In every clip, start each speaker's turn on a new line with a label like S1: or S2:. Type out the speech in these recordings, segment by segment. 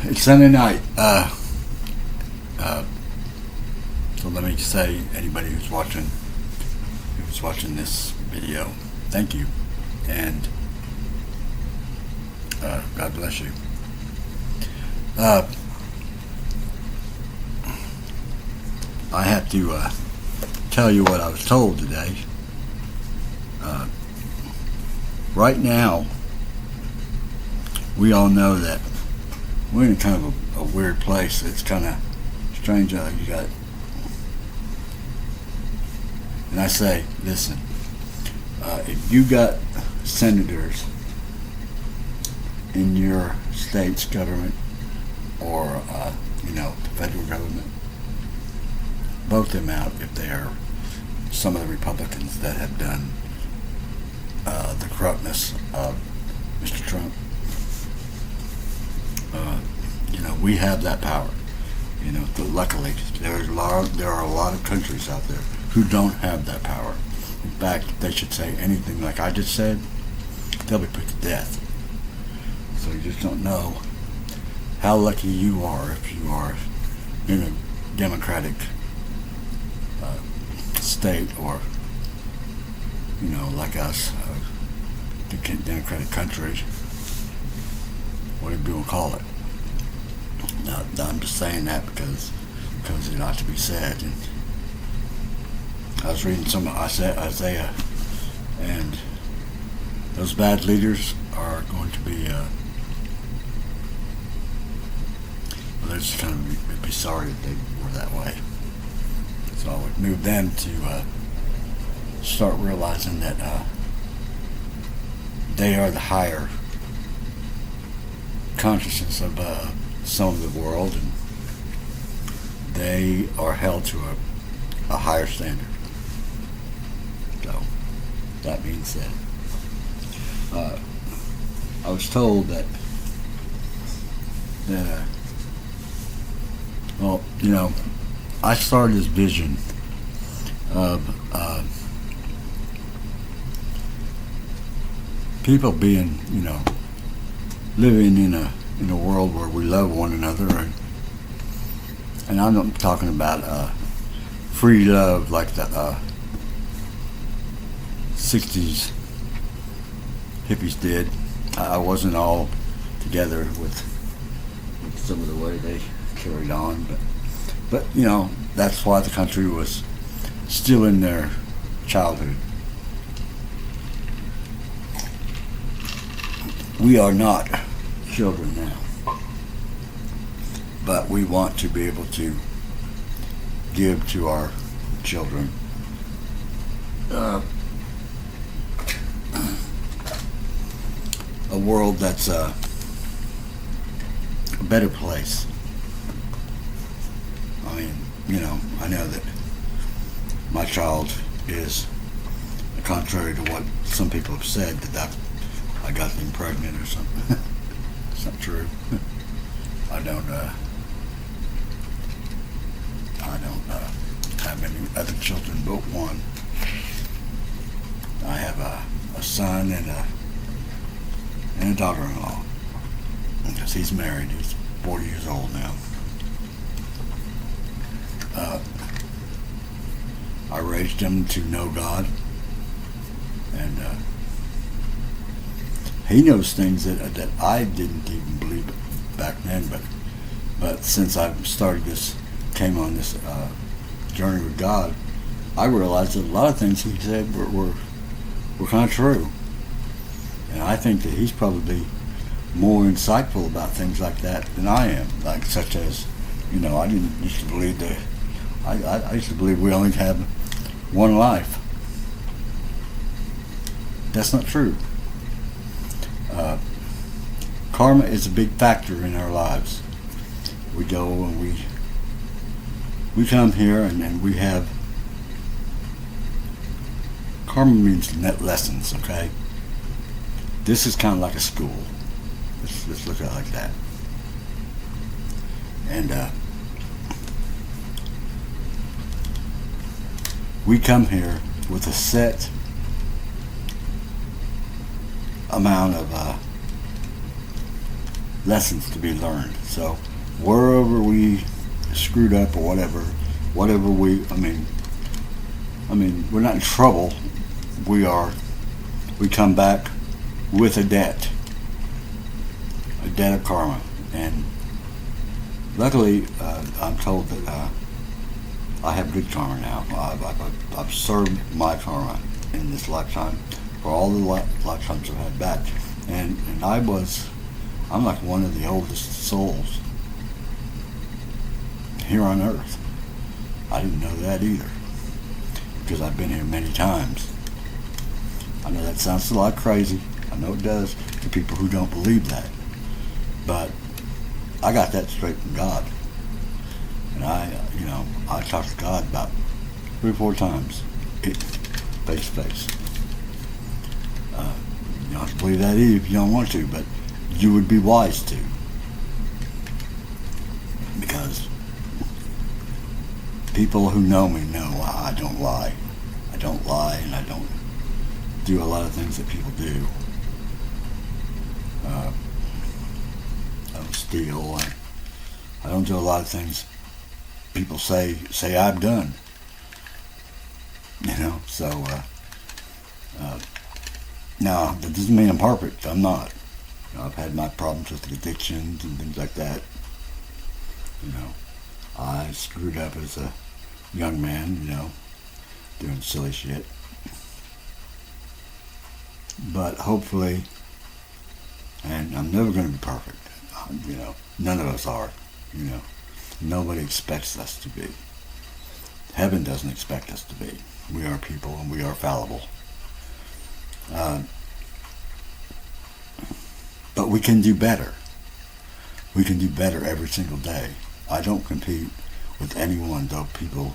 S1: It's Sunday night. So let me say, anybody who's watching this video, thank you, and God bless you. I have to tell you what I was told today. Right now, we all know that we're in kind of a weird place. It's kind of strange. You got, and I say, listen, if you got senators in your state's government or the federal government, vote them out if they are some of the Republicans that have done the corruptness of Mr. Trump. We have that power. Luckily, there are a lot of countries out there who don't have that power. In fact, they should say anything like I just said, they'll be put to death. So you just don't know how lucky you are if you are in a democratic state, or like us, a democratic country, whatever you want to call it. Now, I'm just saying that because it ought to be said. And I was reading some of Isaiah, and those bad leaders are going to be they're just going to be sorry that they were that way. So I would move them to start realizing that they are the higher consciousness of some of the world, and they are held to a higher standard. So, that being said, I was told that I started this vision of people being, living in a world where we love one another, and I'm not talking about free love like the 60s hippies did. I wasn't all together with some of the way they carried on, but that's why the country was still in their childhood. We are not children now, but we want to be able to give to our children a world that's a better place. I mean, I know that my child is contrary to what some people have said, that I got them pregnant or something. It's not true. I don't have any other children but one. I have a son and a daughter-in-law, because he's married. He's 40 years old now. I raised him to know God, and he knows things that I didn't even believe back then, but since I've came on this journey with God, I realized that a lot of things he said were kind of true, and I think that he's probably more insightful about things like that than I am, like such as, I didn't used to believe that I used to believe we only have one life. That's not true. Karma is a big factor in our lives. We go and we come here, and we have karma means net lessons. Okay, this is kind of like a school. Let's look at it like that. And we come here with a set amount of lessons to be learned. So wherever we screwed up or whatever we're not in trouble. We come back with a debt of karma. And luckily, I'm told that I have good karma now. I've served my karma in this lifetime for all the lifetimes I've had back. And I'm like one of the oldest souls here on earth. I didn't know that either, because I've been here many times. I know that sounds a lot crazy. I know it does to people who don't believe that. But I got that straight from God. And I talked to God about 3 or 4 times, face to face. You don't have to believe that either if you don't want to, but you would be wise to. Because people who know me know I don't lie. I don't lie, and I don't do a lot of things that people do. I don't steal. I don't do a lot of things people say I've done. So now that doesn't mean I'm perfect. I'm not. I've had my problems with addictions and things like that. I screwed up as a young man, doing silly shit. But hopefully, and I'm never going to be perfect. None of us are. Nobody expects us to be. Heaven doesn't expect us to be. We are people and we are fallible. But we can do better. We can do better every single day. I don't compete with anyone, though people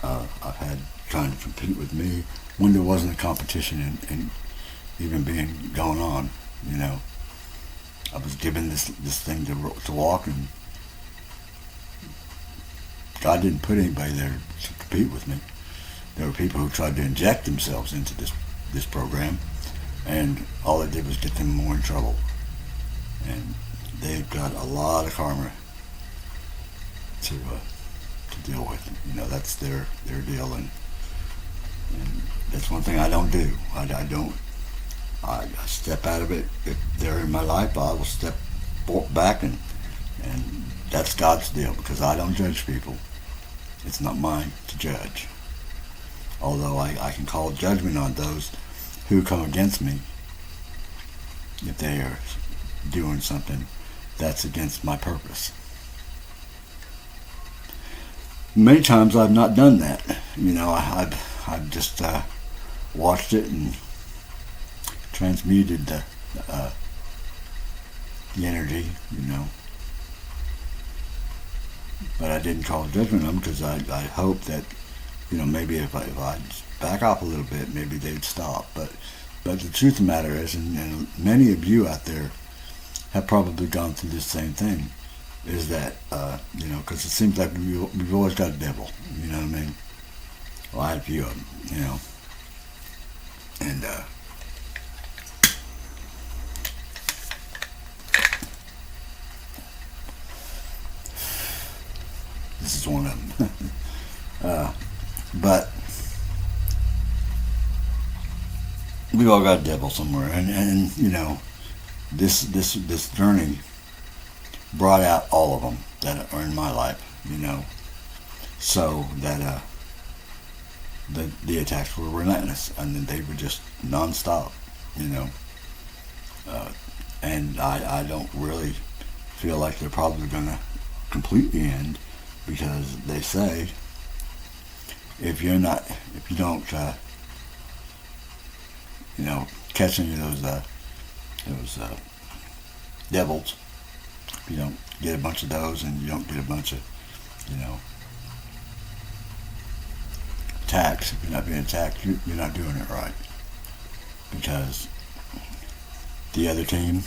S1: I've had trying to compete with me when there wasn't a competition and even being going on. I was given this thing to walk, and God didn't put anybody there to compete with me. There were people who tried to inject themselves into this program, and all it did was get them more in trouble. And they've got a lot of karma to deal with. That's their deal, and that's one thing I don't do. I step out of it. If they're in my life, I will step back, and that's God's deal, because I don't judge people. It's not mine to judge. Although I can call judgment on those who come against me if they are doing something that's against my purpose. Many times I've not done that. I've just watched it and transmuted the energy, But I didn't call judgment on them, because I hope that, maybe if I back off a little bit, maybe they'd stop. But the truth of the matter is, and many of you out there have probably gone through this same thing, is that, because it seems like we've always got a devil, you know what I mean? Well, I had a few of them, and this is one of them. But we've all got a devil somewhere, and this journey brought out all of them that are in my life, so that the attacks were relentless, and then they were just nonstop, and I don't really feel like they're probably going to completely end, because they say if you don't catch any of those devils, you don't get a bunch of those, and you don't get a bunch of attacks. If you're not being attacked, you're not doing it right, because the other team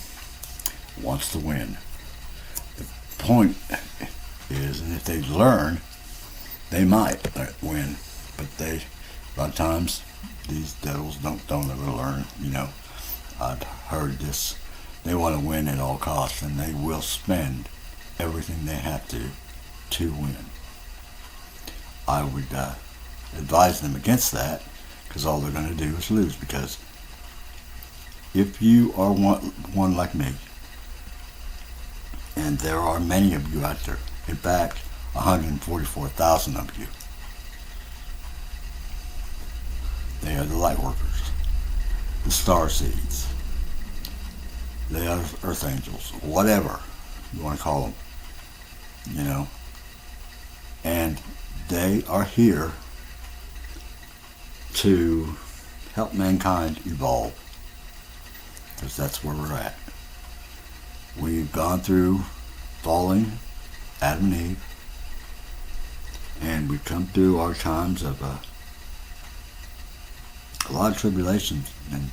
S1: wants to win. The point is, and if they learn, they might win, but a lot of times these devils don't ever learn. I've heard this They want to win at all costs, and they will spend everything they have to win. I would advise them against that, because all they're going to do is lose. Because if you are one like me, and there are many of you out there, in fact, 144,000 of you, they are the light workers, the star seeds, they are earth angels, whatever you want to call them, you know, and they are here to help mankind evolve, because that's where we're at. We've gone through falling, Adam and Eve, and we've come through our times of a lot of tribulations, and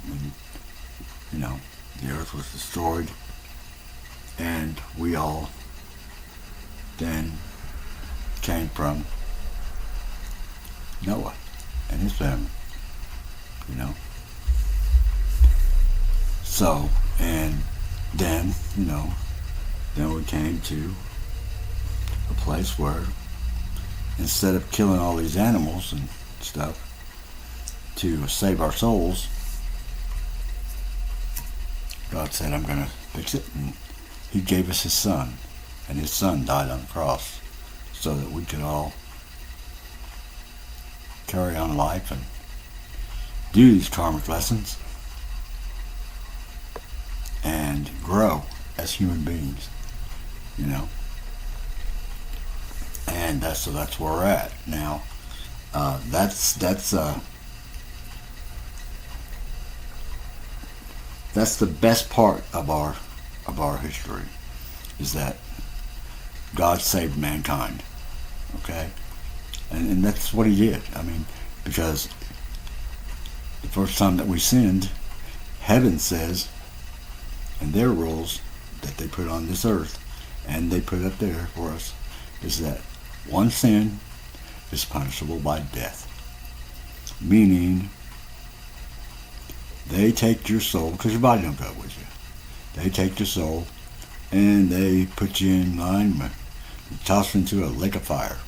S1: you know, the earth was destroyed, and we all then came from Noah and his family, you know. So, and then, you know, then we came to a place where instead of killing all these animals and stuff to save our souls, God said, I'm going to fix it. And he gave us his son, and his son died on the cross so that we could all carry on life and do these karmic lessons and grow as human beings, you know. And that's where we're at now. That's the best part of our history, is that God saved mankind. Okay, and that's what he did. I mean, because the first time that we sinned, heaven says, and their rules that they put on this earth and they put up there for us, is that one sin is punishable by death. Meaning, they take your soul, because your body don't go with you. They take your soul and they put you in line, toss you into a lake of fire.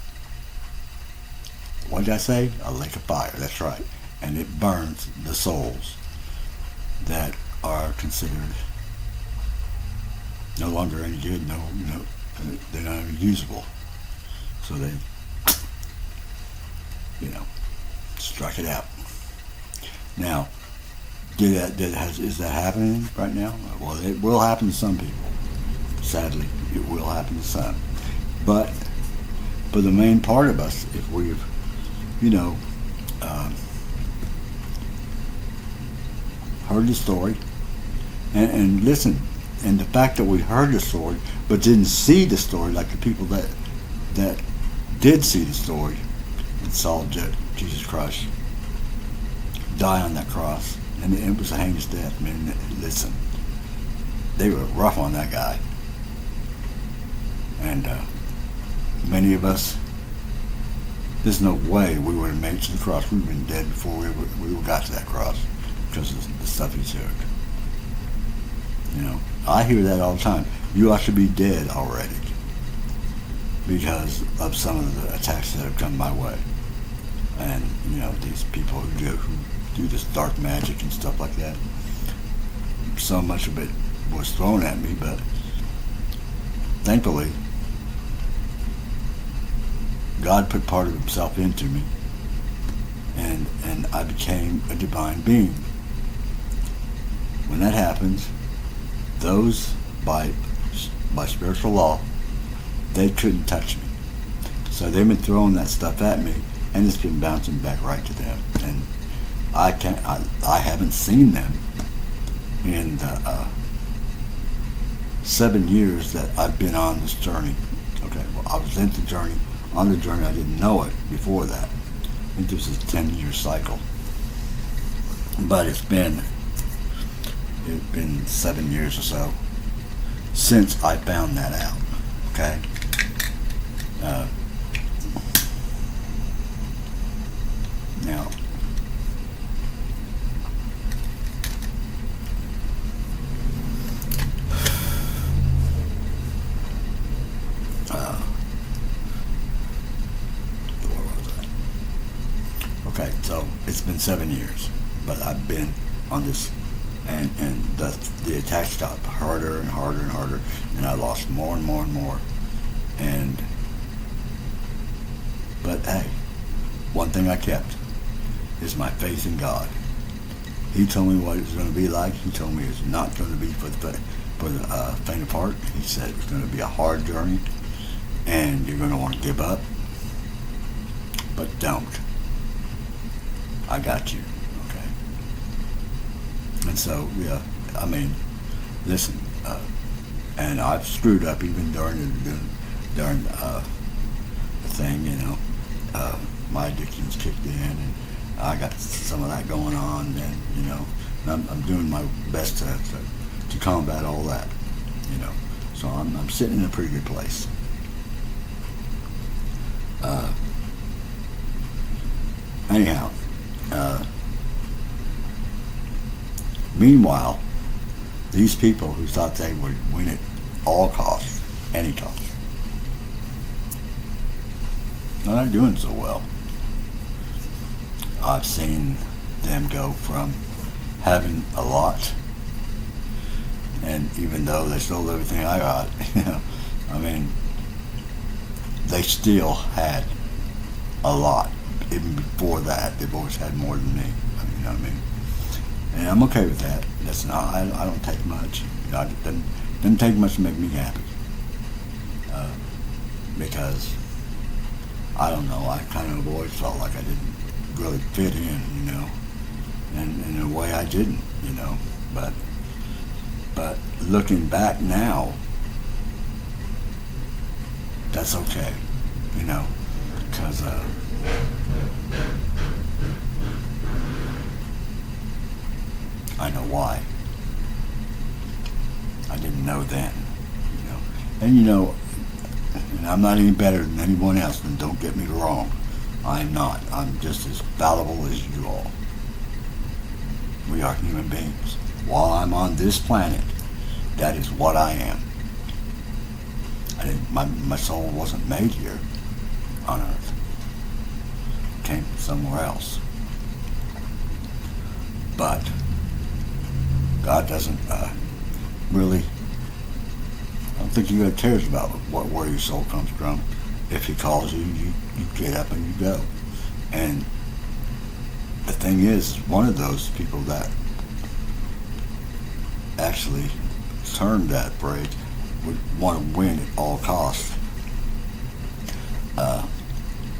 S1: What did I say? A lake of fire, that's right. And it burns the souls that are considered no longer any good, no, they're not even usable. So they, you know, strike it out. Now, is that happening right now? Well, it will happen to some people. Sadly, it will happen to some. But for the main part of us, if we've, you know, heard the story and listen, and the fact that we heard the story but didn't see the story, like the people that did see the story and saw Jesus Christ die on that cross, and it was a heinous death. I mean, listen, they were rough on that guy, and many of us, there's no way we would have made it to the cross. We'd been dead before we got to that cross because of the stuff he took. You know, I hear that all the time. You ought to be dead already because of some of the attacks that have come my way. And, you know, these people who do this dark magic and stuff like that. So much of it was thrown at me, but thankfully, God put part of himself into me, and I became a divine being. When that happens, those by spiritual law, they couldn't touch me. So they've been throwing that stuff at me, and it's been bouncing back right to them. And I haven't seen them in the 7 years that I've been on this journey. Okay, well, I was on the journey. I didn't know it before that. I think this is a 10-year cycle. But it's been 7 years or so since I found that out. Okay? Now, It's been 7 years, but I've been on this, and the attacks got harder and harder and harder, and I lost more and more and more. But hey, one thing I kept is my faith in God. He told me what it was going to be like. He told me it's not going to be for the faint of heart. He said it's going to be a hard journey, and you're going to want to give up, but don't. I got you, okay? And so, yeah, I mean, listen, and I've screwed up even during the thing, you know. My addictions kicked in, and I got some of that going on, and you know, I'm doing my best to combat all that, you know. So I'm sitting in a pretty good place. Anyhow, meanwhile, these people who thought they would win at all costs, any cost, they're not doing so well. I've seen them go from having a lot, and even though they stole everything I got, you know, I mean, they still had a lot. Even before that, they've always had more than me. I mean, you know what I mean? And I'm okay with that. That's not. I don't take much. You know, it doesn't take much to make me happy. Because I don't know. I kind of always felt like I didn't really fit in, you know, and in a way I didn't, you know. But looking back now, that's okay, you know, because I know why. I didn't know then, you know. And you know, and I'm not any better than anyone else, and don't get me wrong. I'm not. I'm just as fallible as you all. We are human beings. While I'm on this planet, that is what I am. My soul wasn't made here on Earth. It came from somewhere else. But God doesn't really. I don't think He really cares about where your soul comes from. If He calls you, you get up and you go. And the thing is, one of those people that actually termed that phrase would want to win at all costs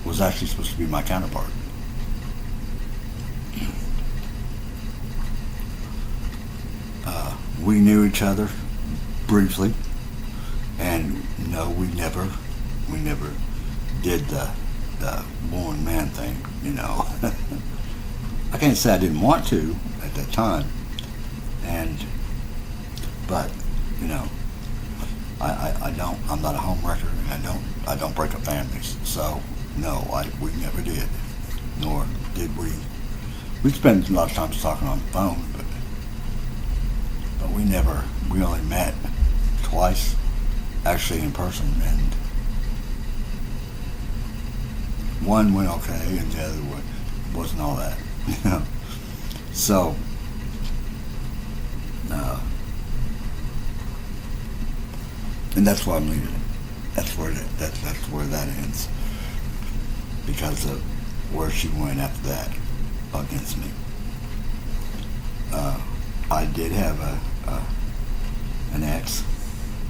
S1: was actually supposed to be my counterpart. We knew each other briefly, and no, we never did the woman-man thing, you know. I can't say I didn't want to at that time, but you know, I'm not a home wrecker, and I don't break up families. So no, we never did, nor did we. We spent a lot of time talking on the phone, but we only met twice, actually in person, and one went okay, and the other one wasn't all that, you know. So, and that's why I'm leaving it. That's where that ends, because of where she went after that against me. I did have an ex.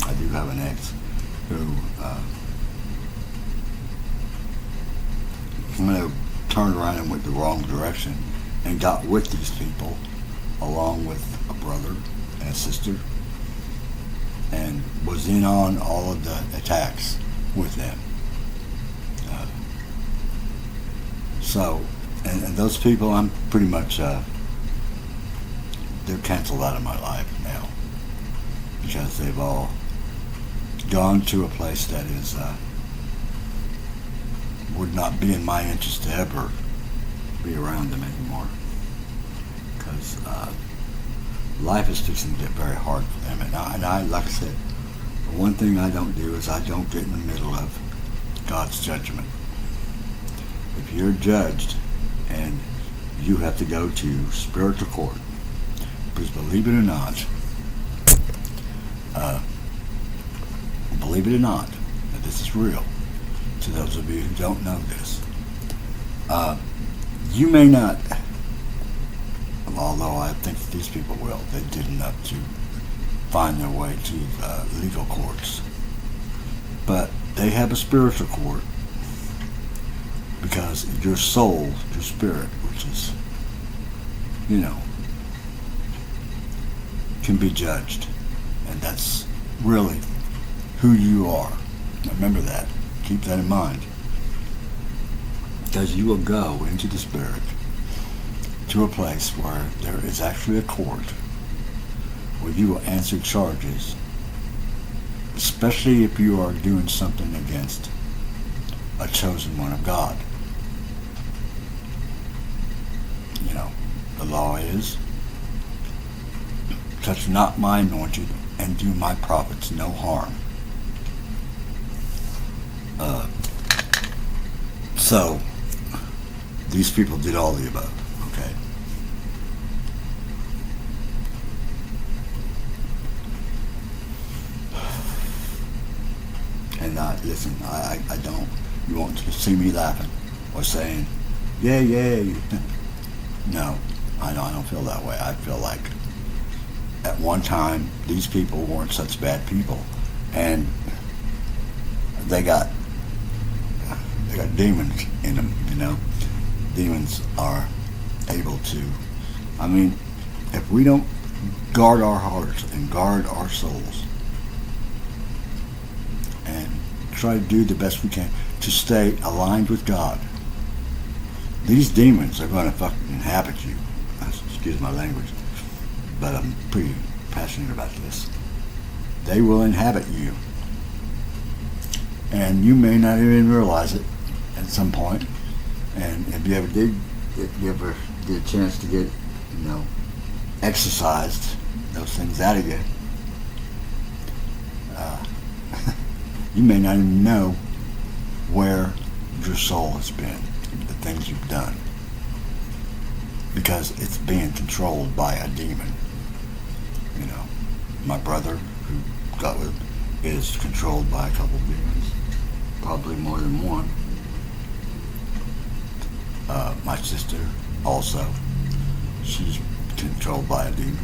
S1: I do have an ex who turned around and went the wrong direction and got with these people along with a brother and a sister, and was in on all of the attacks with them. And those people, I'm pretty much, they're canceled out of my life now, because they've all gone to a place that is, would not be in my interest to ever be around them anymore, because life is fixing to get very hard for them. And I, like I said, the one thing I don't do is I don't get in the middle of God's judgment. If you're judged and you have to go to spiritual court. Because believe it or not, uh, this is real. To those of you who don't know this, you may not, although I think these people will, they did enough to find their way to legal courts. But they have a spiritual court because your soul, your spirit, which is, can be judged. And that's really who you are. Now remember that. Keep that in mind. Because you will go into the spirit to a place where there is actually a court where you will answer charges, especially if you are doing something against a chosen one of God. The law is, touch not my anointed and do my prophets no harm. So, these people did all the above, okay? And listen, I don't, you won't see me laughing or saying, yay, yay. No, I don't feel that way. I feel like at one time these people weren't such bad people, and they got demons in them. Demons are able to, if we don't guard our hearts and guard our souls and try to do the best we can to stay aligned with God, these demons are going to fucking inhabit you. Excuse my language, but I'm pretty passionate about this. They will inhabit you, and you may not even realize it at some point. And if you ever get a chance to get, exercised those things out of you, you may not even know where your soul has been, the things you've done, because it's being controlled by a demon. My brother, who got with, is controlled by a couple of demons, probably more than one. My sister also, she's controlled by a demon.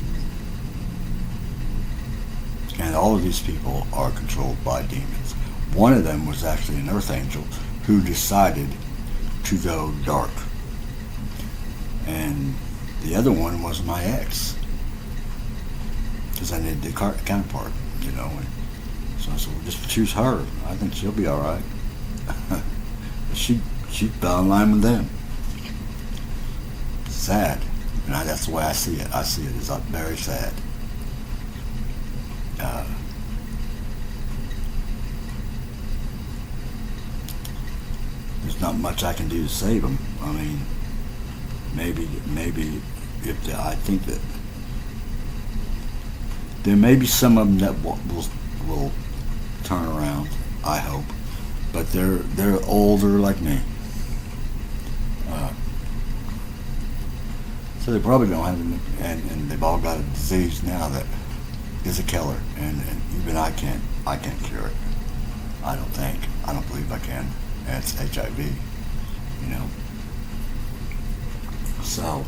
S1: And all of these people are controlled by demons. One of them was actually an earth angel who decided to go dark. And the other one was my ex, because I needed the counterpart, And so I said, well, just choose her. I think she'll be all right. She fell in line with them. Sad. And that's the way I see it. I see it as very sad. There's not much I can do to save them. Maybe if I think that there may be some of them that will turn around. I hope, but they're older like me, so they probably don't have and they've all got a disease now that is a killer, and even I can't cure it. I don't believe I can. And it's HIV, So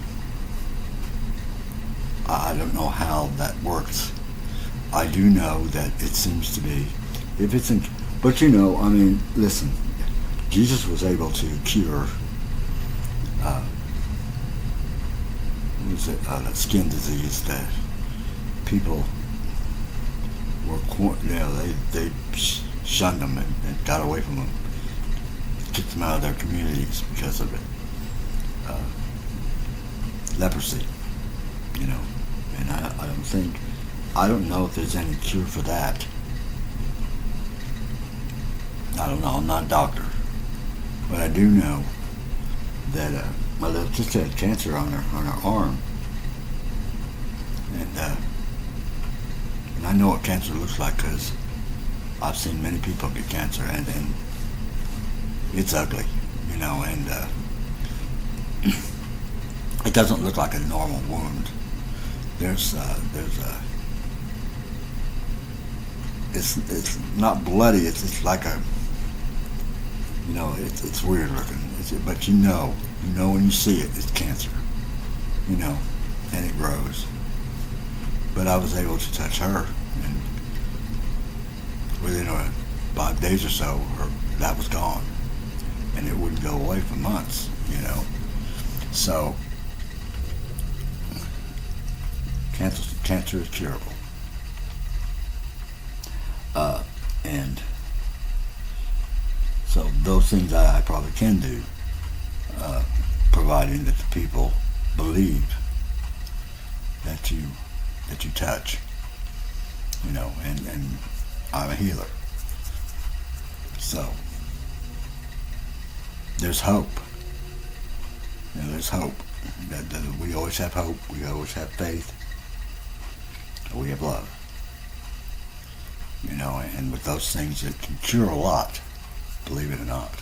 S1: I don't know how that works. I do know that it seems to be, if it's in, but listen, Jesus was able to cure, that skin disease that people were, they shunned them and got away from them, kicked them out of their communities because of it. Leprosy, and I don't know if there's any cure for that. I don't know, I'm not a doctor, but I do know that my little sister had cancer on her arm, and I know what cancer looks like because I've seen many people get cancer, and it's ugly, and It doesn't look like a normal wound. There's a, it's not bloody. It's like a, it's weird looking. But you know when you see it, it's cancer. And it grows. But I was able to touch her, and within 5 days or so, that was gone, and it wouldn't go away for months. So cancer is curable, and so those things I probably can do, providing that the people believe that you touch, and I'm a healer. So there's hope. There's hope. That we always have hope. We always have faith. We have love. And with those things, it can cure a lot. Believe it or not.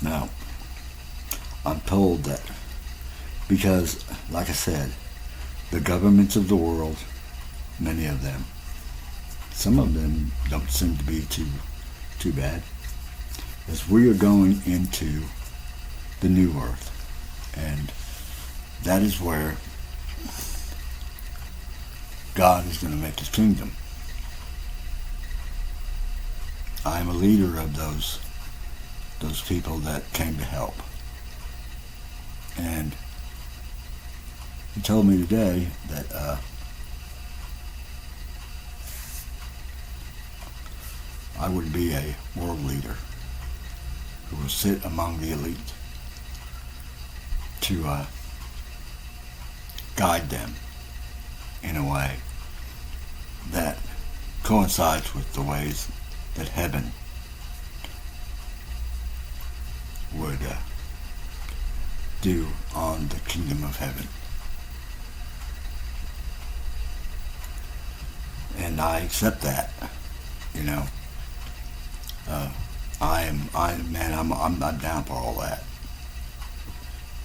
S1: Now, I'm told that because, like I said, the governments of the world, many of them, some of them don't seem to be too bad, as we are going into the new earth, and that is where God is going to make his kingdom. I am a leader of those people that came to help. And he told me today that I would be a world leader who will sit among the elite to guide them in a way that coincides with the ways that heaven would do on the kingdom of heaven. And I accept that, I'm down for all that.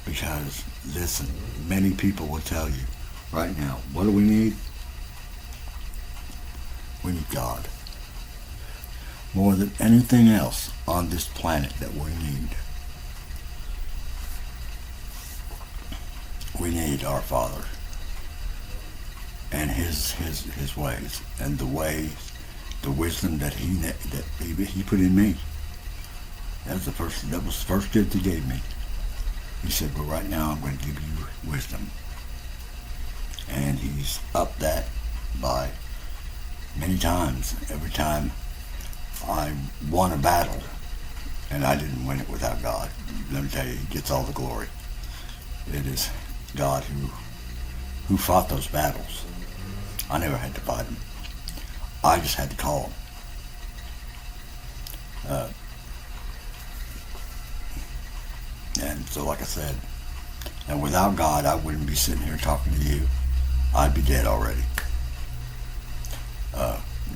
S1: Because, listen, many people will tell you right now, what do we need? We need God. More than anything else on this planet that we need. We need our Father and His ways, and the wisdom that He put in me. That was the first gift He gave me. He said, "Well, right now I'm going to give you wisdom," and He's upped that by many times. Every time I won a battle, and I didn't win it without God. Let me tell you, He gets all the glory. It is God who fought those battles. I never had to fight them. I just had to call them. And so, like I said, and without God, I wouldn't be sitting here talking to you. I'd be dead already.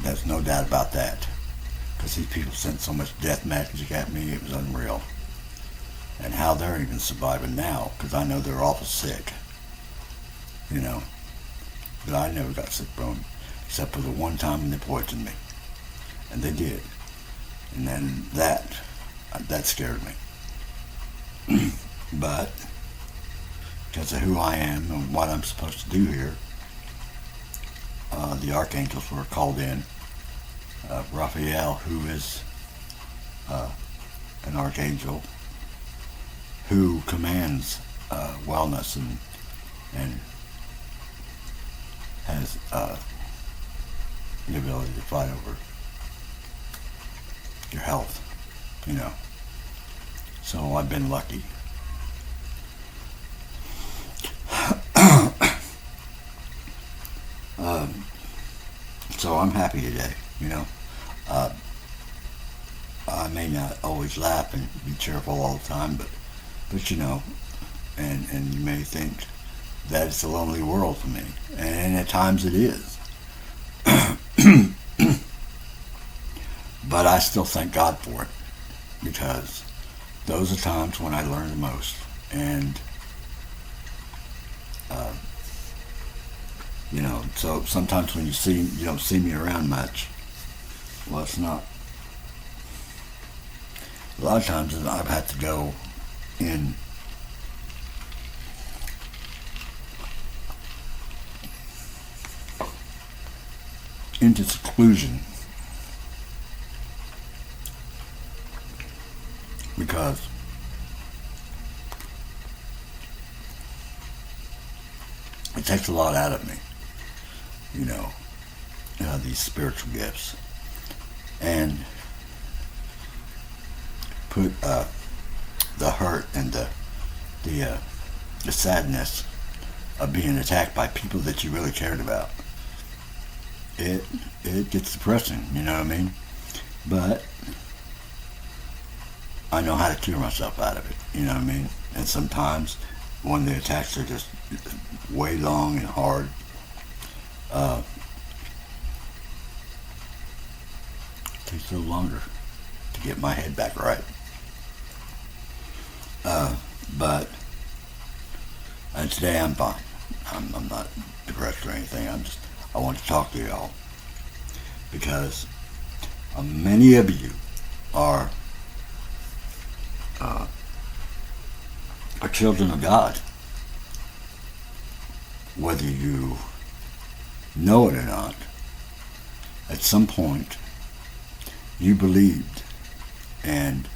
S1: There's no doubt about that. Because these people sent so much death magic at me, it was unreal. And how they're even surviving now, because I know they're awful sick. But I never got sick from them, except for the one time when they poisoned me. And they did. And then that scared me. But because of who I am and what I'm supposed to do here, the archangels were called in. Raphael, who is an archangel who commands wellness and has the ability to fight over your health, So I've been lucky. So I'm happy today, I may not always laugh and be cheerful all the time, but and you may think that it's a lonely world for me, and at times it is. But I still thank God for it, because those are times when I learn the most. And so sometimes when you don't see me around much. Well, it's not. A lot of times I've had to go into seclusion because it takes a lot out of me, these spiritual gifts, and put the hurt and the sadness of being attacked by people that you really cared about. It gets depressing, you know what I mean? But I know how to cure myself out of it, you know what I mean? And sometimes when the attacks are just way long and hard, it takes a little longer to get my head back right. But and today I'm fine. I'm not depressed or anything. I want to talk to y'all because many of you are children of God, whether you know it or not. At some point, you believed and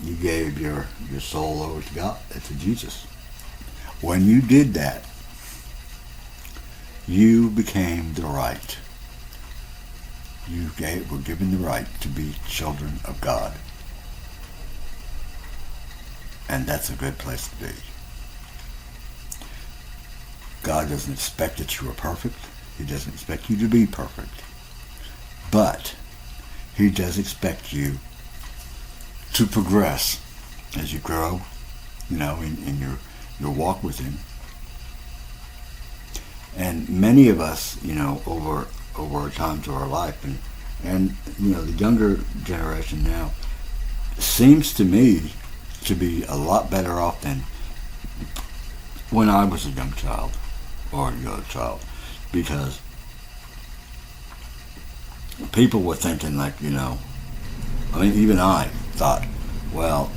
S1: you gave your soul over to God, to Jesus. When you did that, you became the right. You were given the right to be children of God. And that's a good place to be. God doesn't expect that you are perfect. He doesn't expect you to be perfect. But He does expect you to progress as you grow, in your walk with Him. And many of us, over times of our life, and the younger generation now seems to me to be a lot better off than when I was a young child or a young child, because people were thinking even I thought, well,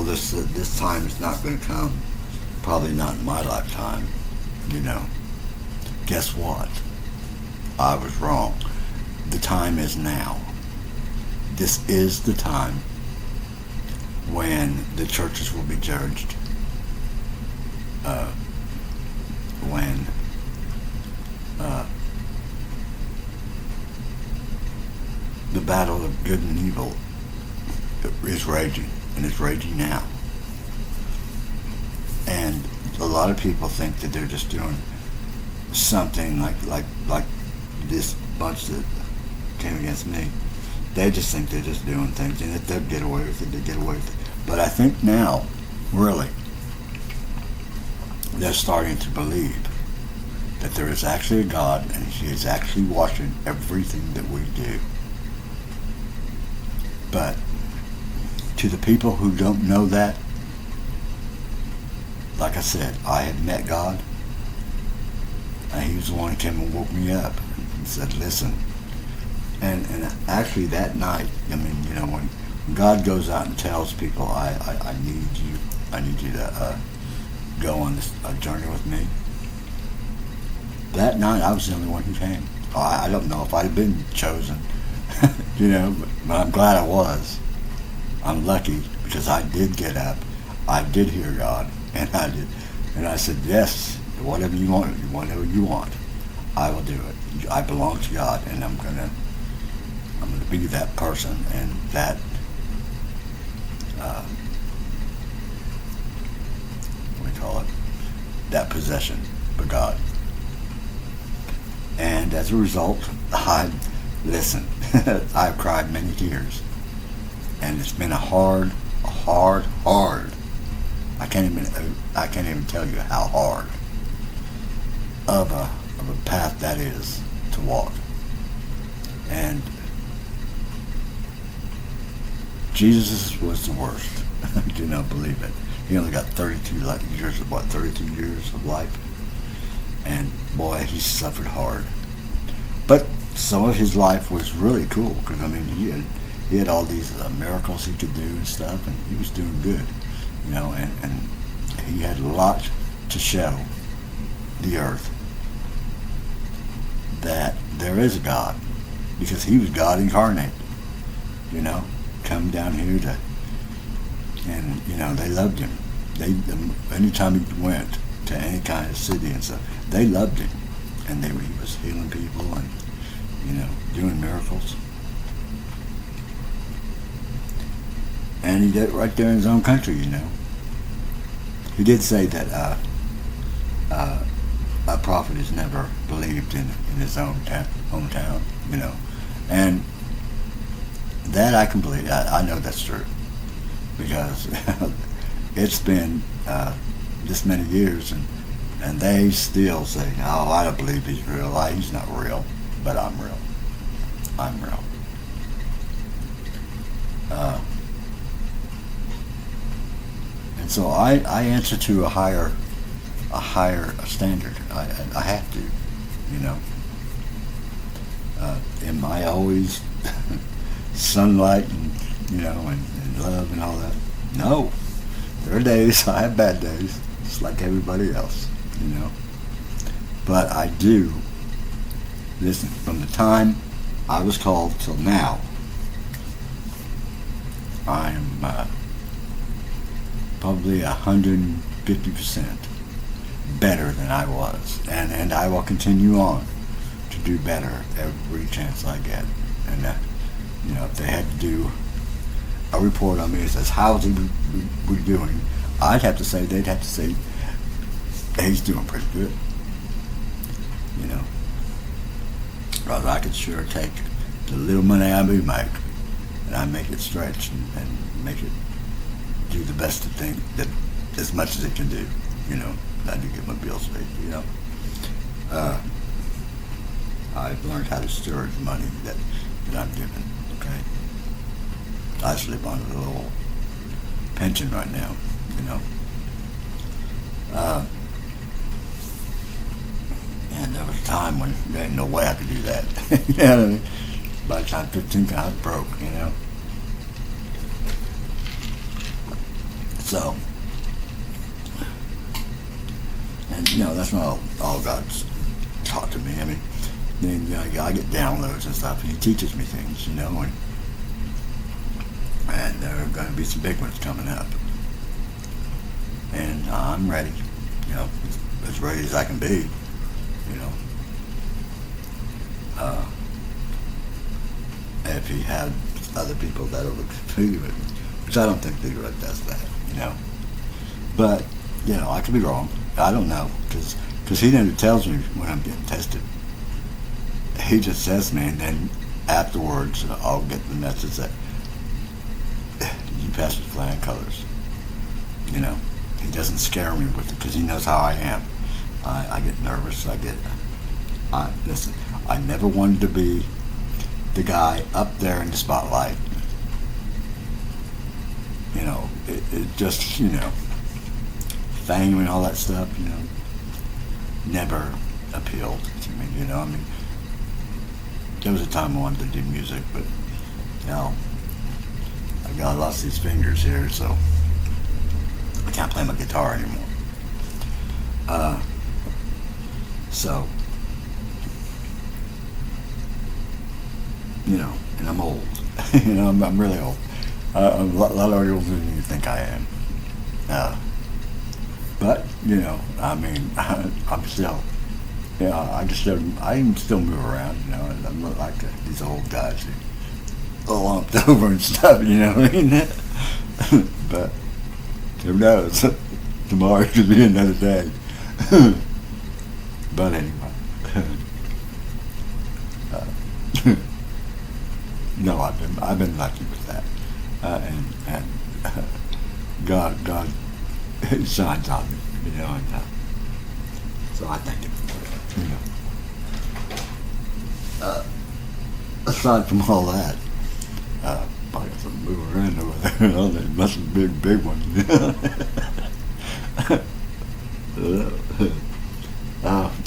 S1: this time is not going to come, probably not in my lifetime, Guess what? I was wrong. The time is now. This is the time when the churches will be judged, when the battle of good and evil is raging, and it's raging now. And a lot of people think that they're just doing something like this bunch that came against me. They just think they're just doing things, and if they'll get away with it, they get away with it. But I think now, really, they're starting to believe that there is actually a God, and He is actually watching everything that we do. But to the people who don't know that, like I said, I had met God, and He was the one who came and woke me up and said, listen. And actually that night, when God goes out and tells people, I need you to go on this journey with me. That night I was the only one who came. I don't know if I'd have been chosen, but I'm glad I was. I'm lucky because I did get up. I did hear God, and I did. And I said, yes, whatever you want, I will do it. I belong to God, and I'm gonna be that person and that that possession for God. And as a result, I've cried many tears, and it's been a hard. I can't even tell you how hard of a path that is to walk. And Jesus was the worst. I do not believe it. He only got 32 years of life. And boy, he suffered hard. But some of his life was really cool, because I mean, he had all these miracles he could do and stuff, and he was doing good, and he had a lot to show the earth that there is a God, because he was God incarnate, come down here and they loved him. Anytime he went to any kind of city and stuff, they loved him, and he was healing people and doing miracles. And he did it right there in his own country, He did say that a prophet is never believed in his own hometown, and that I can believe. I know that's true, because it's been this many years, and they still say, "Oh, I don't believe he's real. He's not real, but I'm real. I'm real." And so I answer to a higher standard. I have to, Am I always sunlight and love and all that? No. There are days, I have bad days, just like everybody else, But I do, listen, from the time I was called till now, I'm probably 150% better than I was. And I will continue on to do better every chance I get. And if they had to do a report on me that says, how's he doing? They'd have to say, he's doing pretty good. Because I could sure take the little money I do make, and I make it stretch and make it do the best thing, that as much as it can do, I do get my bills paid, I've learned how to steward the money that I'm given, okay? I sleep on a little pension right now, and there was a time when there ain't no way I could do that. You know what I mean? By the time 15, I was broke, So, and that's not all God's taught to me. I mean, then I get downloads and stuff, and He teaches me things, and there are going to be some big ones coming up, and I'm ready, as ready as I can be, if He had other people that'll agree with me, which I don't think the Lord does that, But, I could be wrong. I don't know, because He never tells me when I'm getting tested. He just says to me, and then afterwards I'll get the message that you passed with flying colors. He doesn't scare me with it, because He knows how I am. I get nervous. Listen, I never wanted to be the guy up there in the spotlight. It just, fame and all that stuff, never appealed to me, there was a time I wanted to do music, but now I lost these fingers here, so I can't play my guitar anymore. So, and I'm old. I'm really old. I'm a lot older than you think I am. But, I'm still, I can still move around, and I'm not like these old guys who are lumped over and stuff, But, who knows? Tomorrow could be another day. But anyway. No, I've been lucky with that. And God shines on me, and so I thank Him for it, aside from all that, I guess I'll move around a little Well, they must have been big one.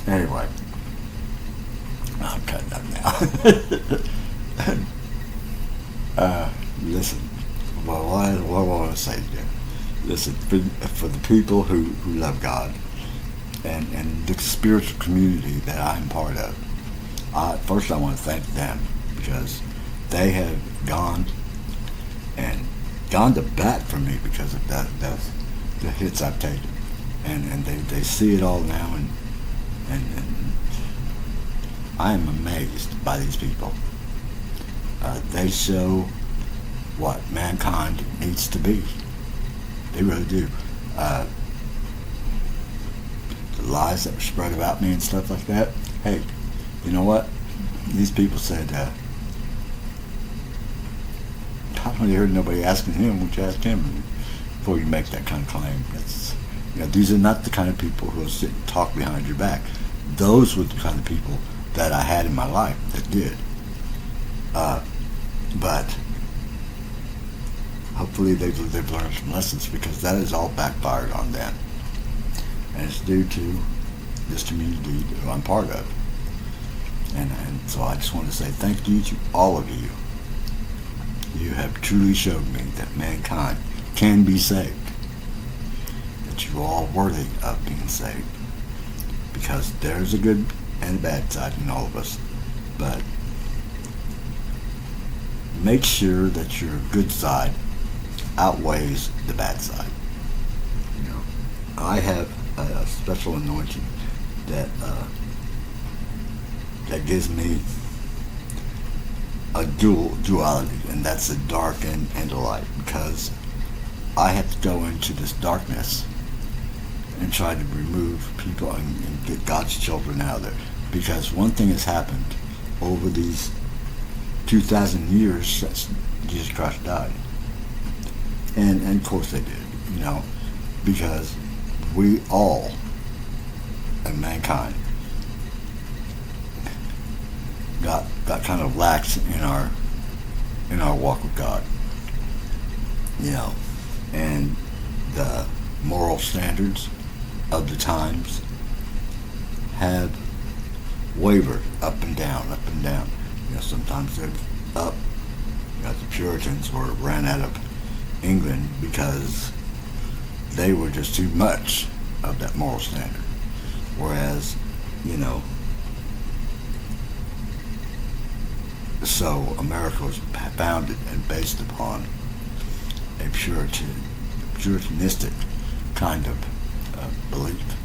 S1: Anyway, I'm cutting up now. Listen, well, what I want to say to you, listen, for the people who love God and the spiritual community that I'm part of, first I want to thank them because they have gone to bat for me because of the hits I've taken, and they see it all now, and I am amazed by these people. They show what mankind needs to be. They really do. The lies that were spread about me and stuff like that. Hey, you know what? These people said, I don't really heard nobody asking him, would you ask him before you make that kind of claim? These are not the kind of people who will sit and talk behind your back. Those were the kind of people that I had in my life that did. But hopefully they've learned some lessons, because that has all backfired on them. And it's due to this community that I'm part of. And so I just want to say thank you to all of you. You have truly showed me that mankind can be saved. That you are all worthy of being saved. Because there's a good and a bad side in all of us. But make sure that your good side outweighs the bad side. I have a special anointing that gives me a duality, and that's the dark and the light, because I have to go into this darkness and try to remove people and get God's children out of there. Because one thing has happened over these 2,000 years since Jesus Christ died. And of course they did, because we all, and mankind, got kind of lax in our walk with God. And the moral standards of the times have wavered up and down. Sometimes they're up. The Puritans ran out of England because they were just too much of that moral standard. Whereas, so America was founded and based upon a Puritanistic kind of belief.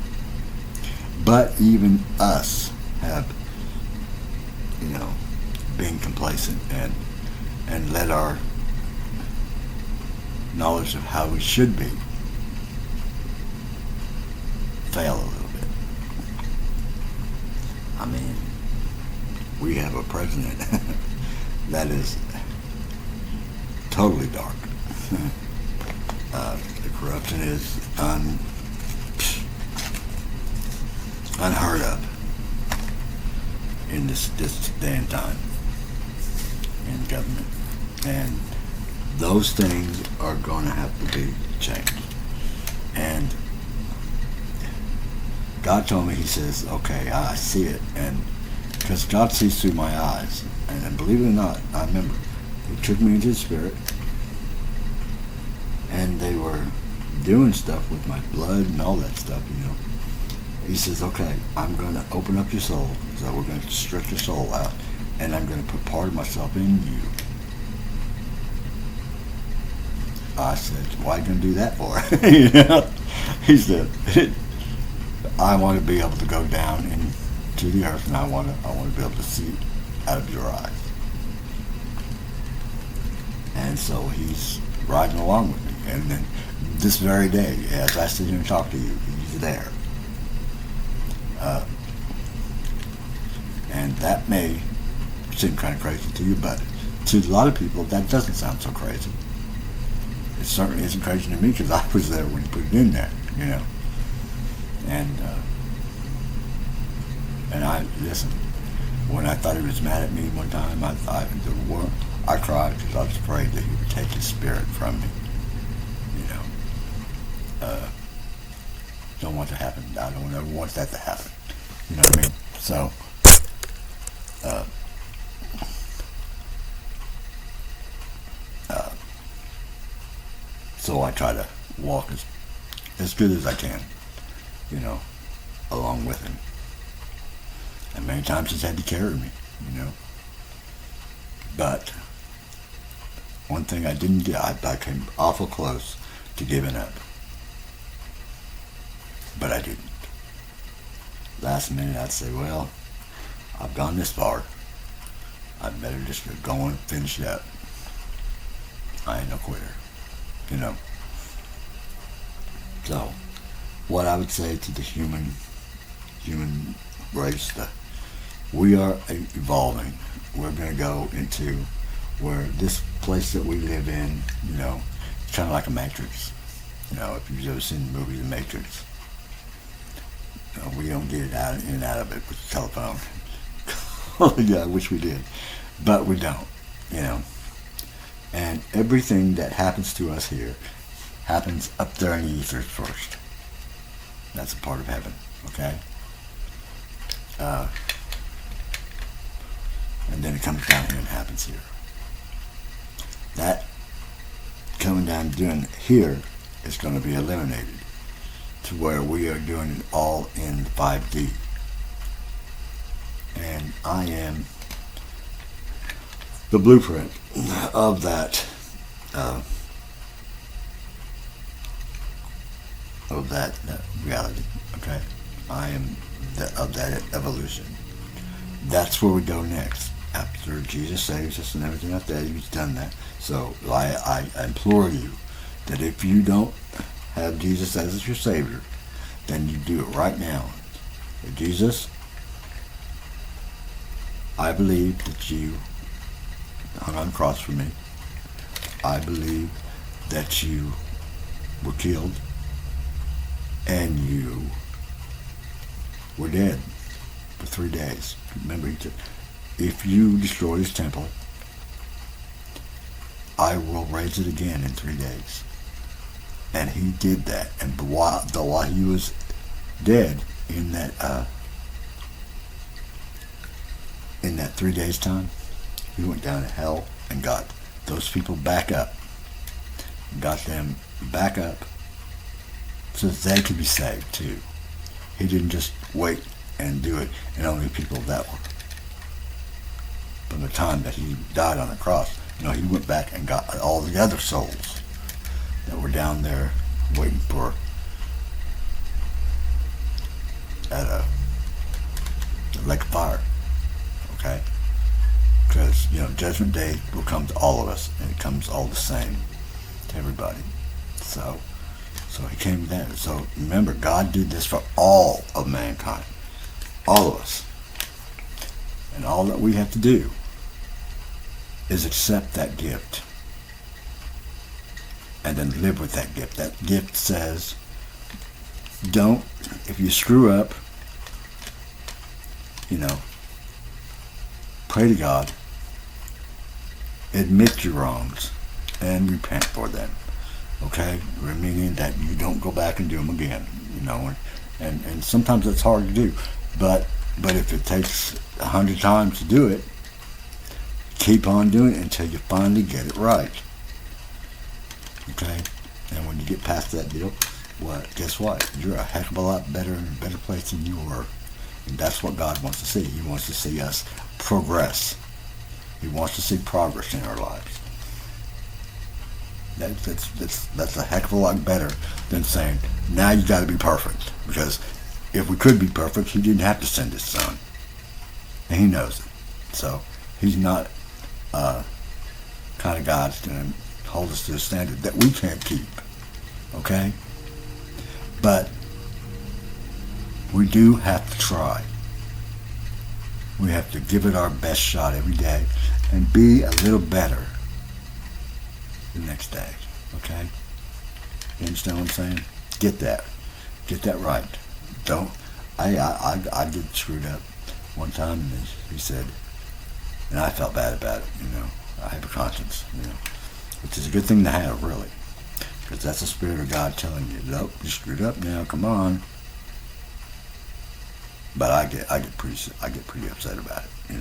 S1: But even us have, been complacent and let our knowledge of how we should be fail a little bit. I mean, we have a president that is totally dark. The corruption is unheard of in this day and time in government. And those things are going to have to be changed. And God told me, he says, okay, I see it. And because God sees through my eyes. And believe it or not, I remember, he took me into the spirit, and they were doing stuff with my blood and all that stuff, He says, okay, I'm going to open up your soul. So we're going to stretch your soul out, and I'm going to put part of myself in you. I said, why are you going to do that for? He said, I want to be able to go down into the earth, and I want to be able to see out of your eyes. And so he's riding along with me. And then this very day, as I sit here and talk to you, he's there. And that may seem kind of crazy to you, but to a lot of people, that doesn't sound so crazy. It certainly isn't crazy to me, because I was there when he put it in there, And I listen. When I thought he was mad at me one time, I cried because I was afraid that he would take his spirit from me. You know, don't want to happen. I don't ever want that to happen. You know what I mean? So, uh, uh, so I try to walk as good as I can, you know, along with him. And many times he's had to carry me, you know. But one thing I didn't get, I came awful close to giving up. But I didn't. Last minute I'd say, well, I've gone this far. I'd better just go and finish it up. I ain't no quitter, you know. So, what I would say to the human race, we are evolving. We're going to go into where this place that we live in, you know, it's kind of like a matrix. You know, if you've ever seen the movie The Matrix, you know, we don't get it out in and out of it with the telephone. Oh yeah, I wish we did, but we don't. You know, and everything that happens to us here happens up there in the ethers first. That's a part of heaven. Okay. And then it comes down here and happens here. That coming down and doing here is going to be eliminated to where we are doing it all in 5D. And I am the blueprint of that reality. Okay, I am of that evolution. That's where we go next. After Jesus saves us and everything like that, he's done that. So I implore you that if you don't have Jesus as your Savior, then you do it right now. Jesus, I believe that you hung on the cross for me. I believe that you were killed and you were dead for 3 days. Remember, he said, if you destroy this temple, I will raise it again in 3 days. And he did that. And while he was dead in that 3 days time, he went down to hell and got those people back up. Got them back up so that they could be saved too. He didn't just wait and do it and only people that were from the time that he died on the cross. You know, he went back and got all the other souls that were down there waiting for at a lake of fire. Okay? Because, you know, Judgment Day will come to all of us, and it comes all the same to everybody. So he came to that. So remember, God did this for all of mankind. All of us. And all that we have to do is accept that gift. And then live with that gift. That gift says, if you screw up, you know, pray to God, admit your wrongs, and repent for them. Okay? Meaning that you don't go back and do them again. You know, and sometimes it's hard to do. But if it takes 100 times to do it, keep on doing it until you finally get it right. Okay? And when you get past that deal, well, guess what? You're a heck of a lot better in a better place than you were. And that's what God wants to see. He wants to see us progress. He wants to see progress in our lives. That's a heck of a lot better than saying, now you got to be perfect. Because if we could be perfect, he didn't have to send his son. And he knows it. So he's not kind of God that's going to hold us to a standard that we can't keep. Okay? But we do have to try. We have to give it our best shot every day and be a little better the next day. Okay? You understand what I'm saying? Get that right. Don't. I did screwed up one time, and he said, and I felt bad about it. You know, I have a conscience, which is a good thing to have, really, because that's the Spirit of God telling you, nope, you screwed up now, come on. But I get pretty upset about it,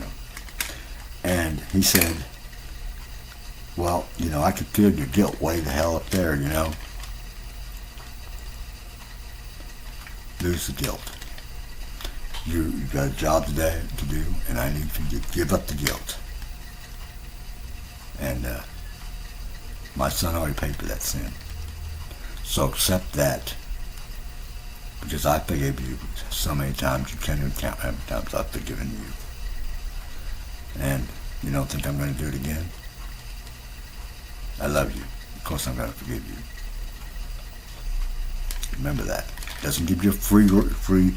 S1: And he said, well, I can feel your guilt way the hell up there, Lose the guilt. You've got a job today to do, and I need you to give up the guilt. And my son already paid for that sin. So accept that, because I forgave you so many times you can't even count how many times I've forgiven you. And you don't think I'm going to do it again? I love you. Of course I'm going to forgive you. Remember that. It doesn't give you a free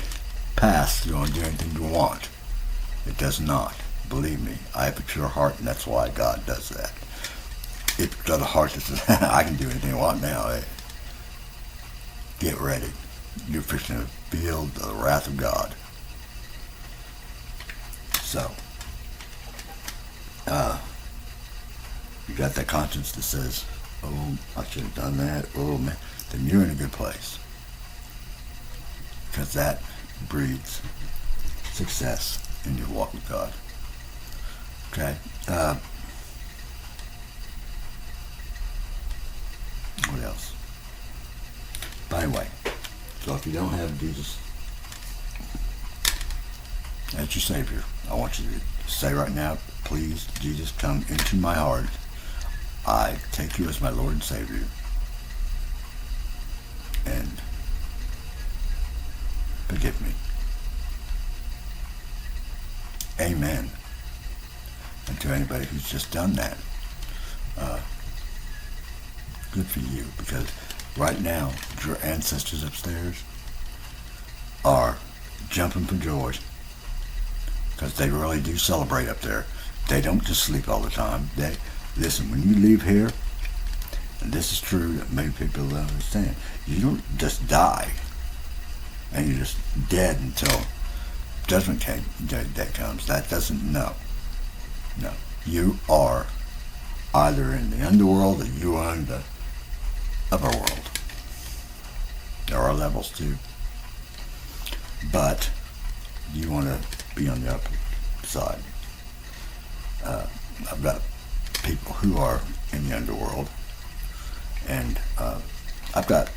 S1: pass to go and do anything you want. It does not. Believe me, I have a pure heart, and that's why God does that. If you've got a heart that says, I can do anything I want now, get ready. You're fixing to feel the wrath of God. So, you got that conscience that says, oh, I should have done that, oh man, then you're in a good place. Because that breeds success in your walk with God. Okay? What else? By the way, so if you don't have Jesus as your Savior, I want you to say right now, please, Jesus, come into my heart. I take you as my Lord and Savior. And forgive me. Amen. And to anybody who's just done that, good for you, because right now your ancestors upstairs are jumping for joy, because they really do celebrate up there. They don't just sleep all the time. They listen, when you leave here, and this is true that many people don't understand, you don't just die and you're just dead until judgment day comes. That doesn't, no. You are either in the underworld or you are in the upper world. There are levels too. But you want to be on the upper side. I've got people who are in the underworld, and I've got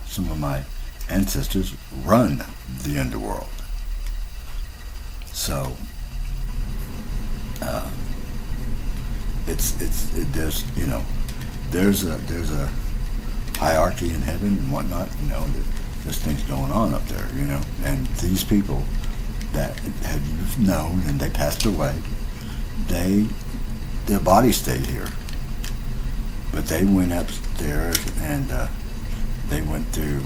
S1: some of my ancestors run the underworld. So there's a hierarchy in heaven and whatnot. There's things going on up there. And these people that have you've known and they passed away, their bodies stayed here, but they went upstairs and they went through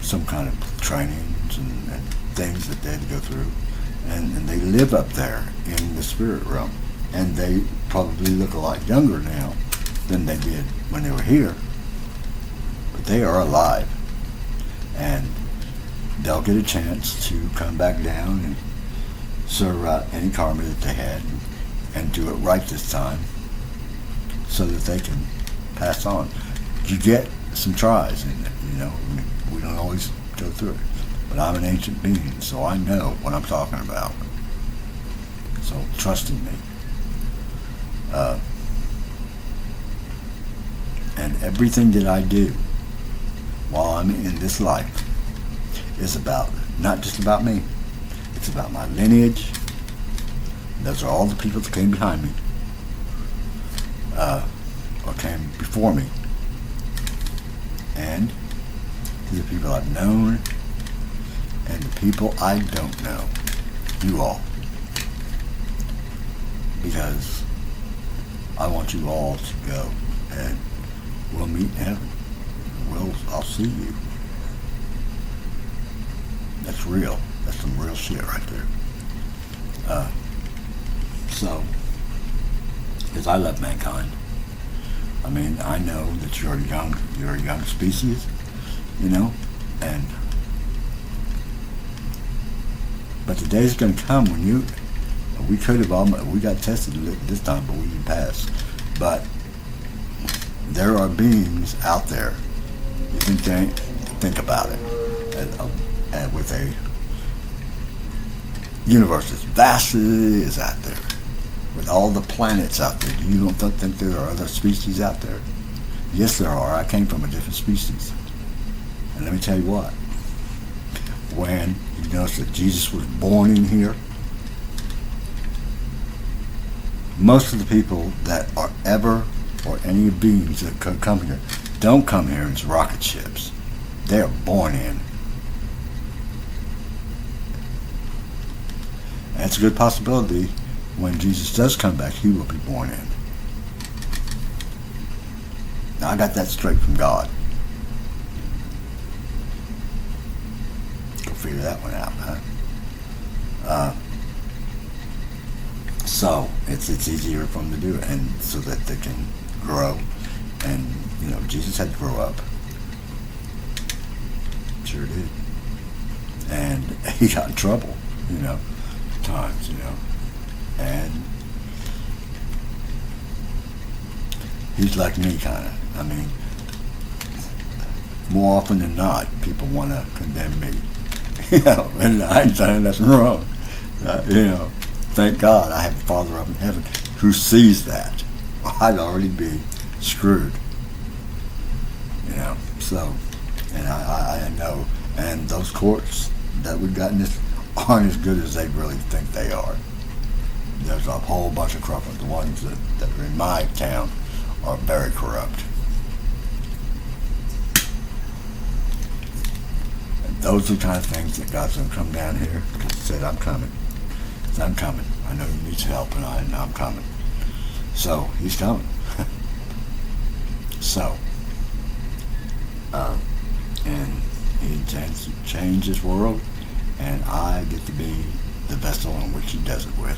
S1: some kind of trainings and things that they had to go through, and they live up there in the spirit realm, and they probably look a lot younger now than they did when they were here, but they are alive, and they'll get a chance to come back down and serve out any karma that they had and do it right this time so that they can pass on. You get some tries in it, we don't always go through it, but I'm an ancient being, so I know what I'm talking about, so trust in me. And everything that I do while I'm in this life is not just about me. It's about my lineage. Those are all the people that came behind me, or came before me, and the people I've known, and the people I don't know. You all, because I want you all to go, and we'll meet in heaven. I'll see you. That's real. That's some real shit right there. So, because I love mankind. I mean, I know that you're a young species, and But the day's going to come when we could have almost, we got tested this time, but we didn't pass. But there are beings out there. You can think about it. And with a universe as vast as it is out there, with all the planets out there, you don't think there are other species out there? Yes, there are. I came from a different species. And let me tell you what. When you notice that Jesus was born in here, most of the people that are ever, or any beings that could come here, don't come here in rocket ships. They are born in. And it's a good possibility when Jesus does come back, he will be born in. Now, I got that straight from God. Go figure that one out, huh? So it's easier for them to do it, and so that they can grow. And Jesus had to grow up. Sure did. And he got in trouble, times, and he's like me, kind of. I mean, more often than not, people want to condemn me, and I ain't saying nothing wrong. Thank God I have a Father up in heaven who sees that. I'd already be screwed, So, and I know, and those courts that we've gotten this aren't as good as they really think they are. There's a whole bunch of corrupt. The ones that are in my town are very corrupt. And those are the kind of things that God's going to come down here, because he said, I'm coming. I'm coming. I know he needs help, and I'm coming. So, he's coming. So, and he intends to change this world, and I get to be the vessel in which he does it with.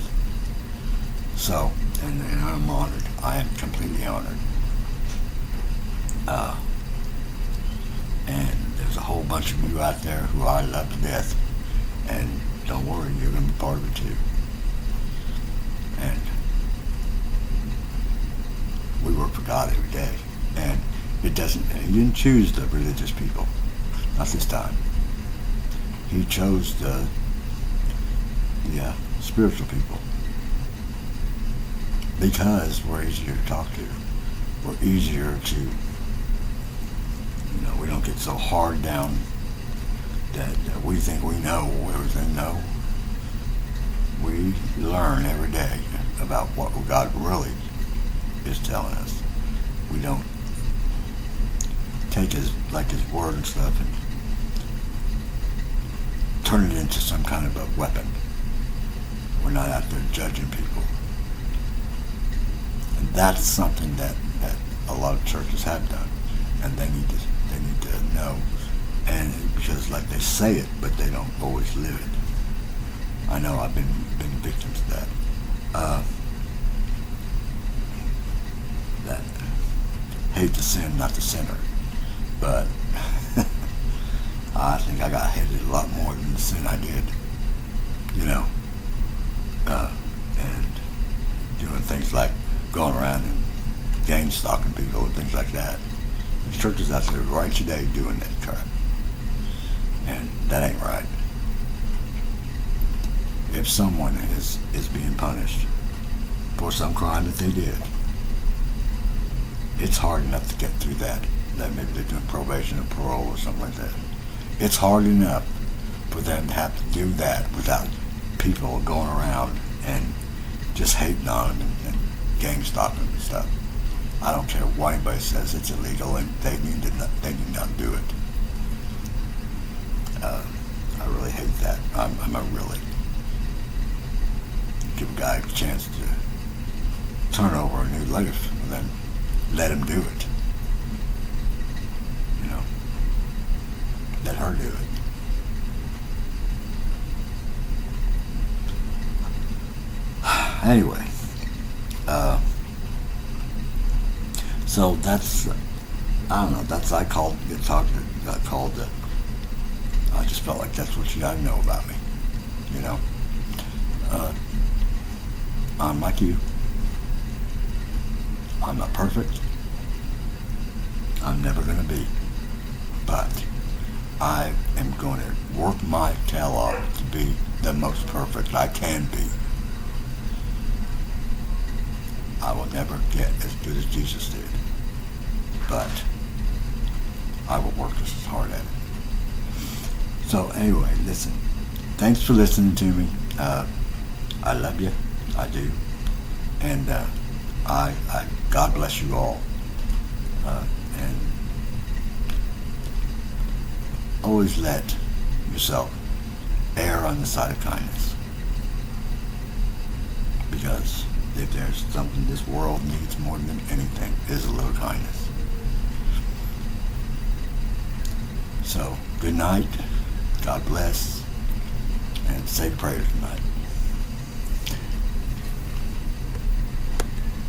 S1: So, and I'm honored. I am completely honored. And there's a whole bunch of you out there who I love to death, and don't worry, you're going to be part of it too. And we work for God every day, and he didn't choose the religious people, not this time. He chose the spiritual people, because we're easier to talk to. We're easier to, we don't get so hard down that we think we know everything. No, we learn every day about what God really is telling us. We don't take his word and stuff and turn it into some kind of a weapon. We're not out there judging people. And that's something that a lot of churches have done, and they need to know. And because they say it, but they don't always live it. I know I've been victims of that. That hate the sin, not the sinner. But I think I got hated a lot more than the sin I did. And doing things like going around and gang stalking people and things like that. There's churches out there right today doing that crap. And that ain't right. If someone is being punished for some crime that they did, it's hard enough to get through that. That maybe they're doing probation or parole or something like that. It's hard enough for them to have to do that without people going around and just hating on them and gang stalking them and stuff. I don't care what anybody says it's illegal, and they need not do it. I really hate that. I'm a really give a guy a chance to turn over a new leaf and then let him do it. Let her do it. Anyway, so that's, I don't know, that's, I just felt like that's what you gotta know about me. you know. I'm like you. I'm not perfect. I'm never going to be. But I am going to work my tail off to be the most perfect I can be. I will never get as good as Jesus did. But I will work just as hard at it. So anyway, listen. Thanks for listening to me. I love you. I do. And I God bless you all. And always let yourself err on the side of kindness. Because if there's something this world needs more than anything, is a little kindness. So, good night. God bless. And say the prayers tonight.